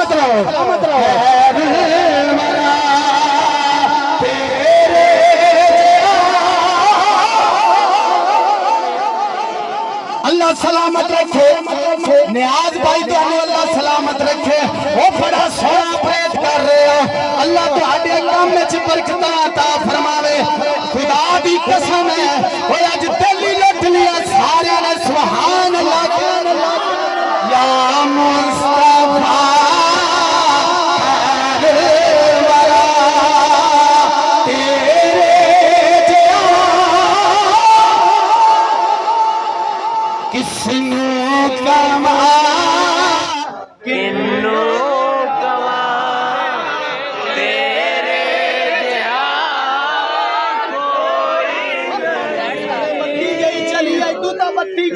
सलामत रहो, सलामत रहो। अल्लाह सलामत रखे, नियाज भाई तो अल्लाह सलामत रखे। वो बड़ा सोना प्रेत कर रहे हो, अल्लाह तुहाडे काम में बरकत अता फरमावे। खुदा दी कसम है, वो अज दिल लुट लिया सारे ने। सुभान अल्लाह या मुस्तफा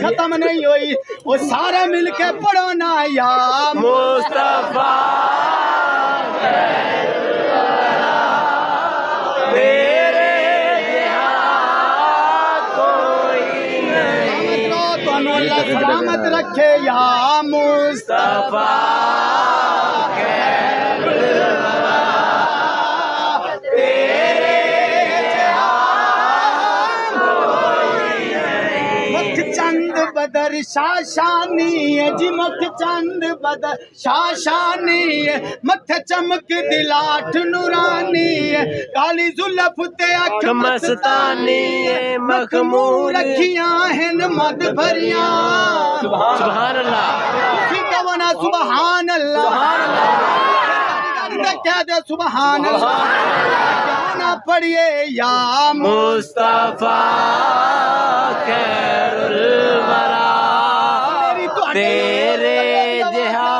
खत्म नहीं हुई। वो सारे मिलके पढ़ो ना या मुस्तफा तेरे कोई नहीं। अल्लाह सलामत रखे या मुस्तफा बदर शाशानी है जी, मुख चंद बदर शाशानी है। मथे चमक दिलाठ नूरानी है, काली जुल्फ ते अख मस्तानी है। मखमूर अखियां हैं मद भरिया। सुभान अल्लाह, कवना सुभान अल्लाह, क्या दे सुभान अल्लाह। ना पढ़िए या मुस्तफा खैरुल वरा तेरे जहा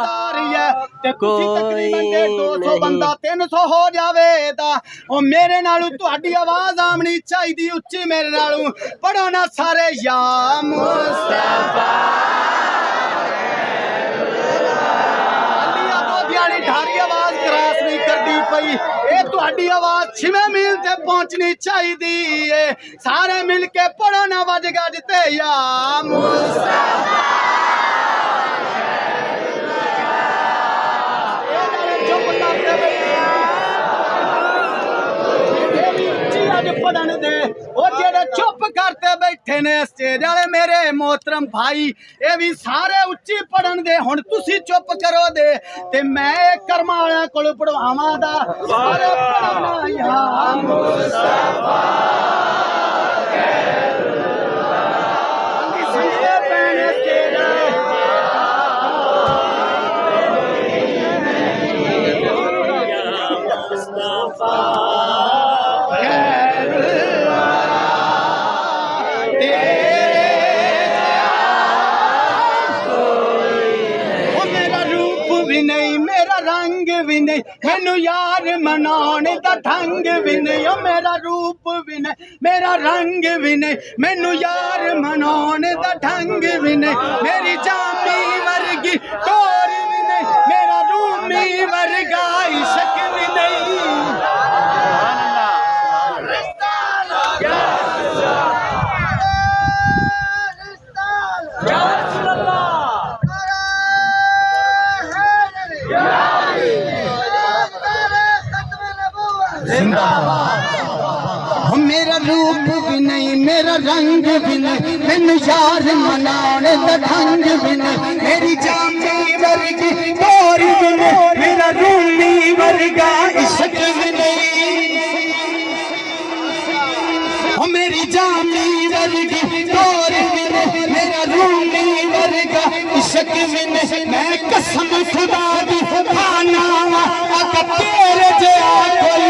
कोई 200 बंदा 300 हो जावेगा। और मेरे नालू तुहाडी आवाज आमनी चाहिए उच्ची मेरे नालू। पढ़ो ना सारे या मुस्तफा ढारी आवाज क्रॉस नहीं करती पई। ये तुहाडी आवाज 6 मील ते पहुंचनी चाहिए। सारे मिलके पढ़ो ना वज गज ते या मुस्तफा। पढ़न दे वो जेड़े चुप करते बैठे ने स्टेज वाले मेरे मोहतरम भाई, ये भी सारे उच्ची पढ़न दे। हुण तुसी चुप करो दे ते मैं कर्मा वाले कोल पढ़वावां दा। सारे पढ़ना या मुस्तफा मैनू यार मनाने दा ढंग भी नहीं। ओ मेरा रूप भी नहीं, मेरा रंग भी नहीं। मैनू यार मनाने दा ढंग भी नहीं। मेरी जामी वर्गी टोर भी नहीं, मेरा रूमी वर्गा इश्क भी नहीं। मेरा रूप भी नहीं, मेरा रंग भी नहीं। मैनू यार मनाने दा ढंग भी नहीं। मेरी जामी वर्गी टोर भी नहीं, मेरा रूमी वर्गा इश्क भी नहीं। मेरी जामी वर्गी टोर भी नहीं, मेरा रूमी वर्गा इश्क भी नहीं। मैं कसम खुदा दी खाना आका तेरे जया कोई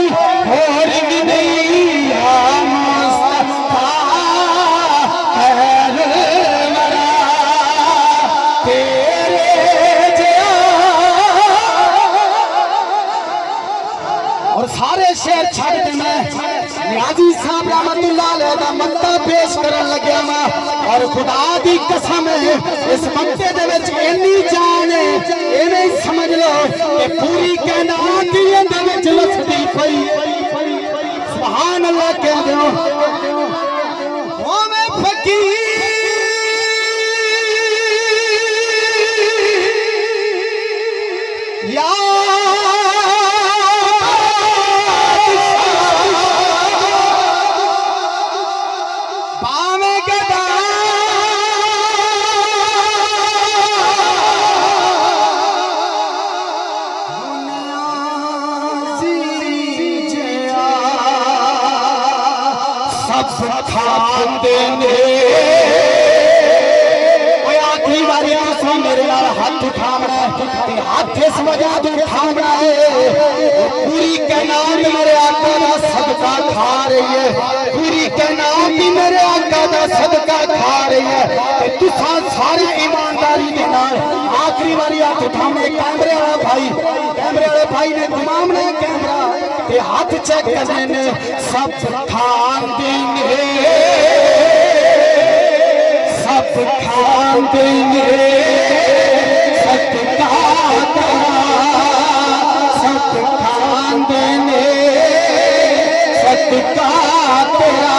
और भी नहीं। या मुस्तफा खैरुल वरा तेरे जया। और सारे शेर छड़ के मैं नियाजी साहब रहमतुल्लाह अलैह दा मत्ता पेश करन लग्या वा। और खुदा दी कसम इस मत्ते दे विच इन्नी जान है, एवें समझ लो कि पूरी कायनात दी अंदर विच लसदी पई। सुभान अल्लाह कह दो ओ मैं फकीर या खान देंगे। आखिरी बारी तुसा मेरे नाल हाथ उठावना है, हाथ इस वजह तो उठावना है पूरी कायनात मेरे आका दा सदका खा रही है, पूरी कायनात भी मेरे आका दा सदका खा रही है। ते तुसा सारी ईमानदारी दे नाल आखिरी बारी हाथ उठावना। कैमरे वाला भाई, कैमरे वाले भाई ने घुमावना है कैमरा ते हाथ चेक करने ने। सब खान देंगे, सब खान देंगे, सदका तेरा सब खान देंगे, सदका तेरा।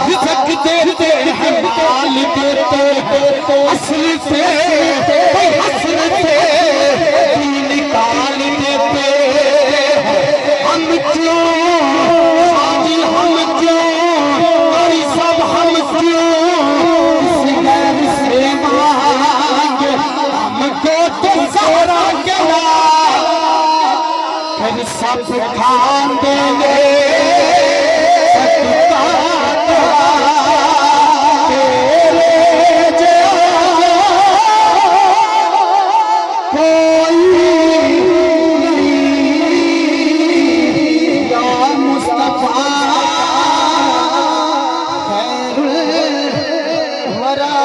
रिज़्क़ देते हैं, माल देते हैं, असल से हस्र से निकाल देते हैं। हम क्यों आज हम क्यों भाई सब हम क्यों सब खान देंगे, सदका तेरे कोई या मुस्तफा खैरुल वरा।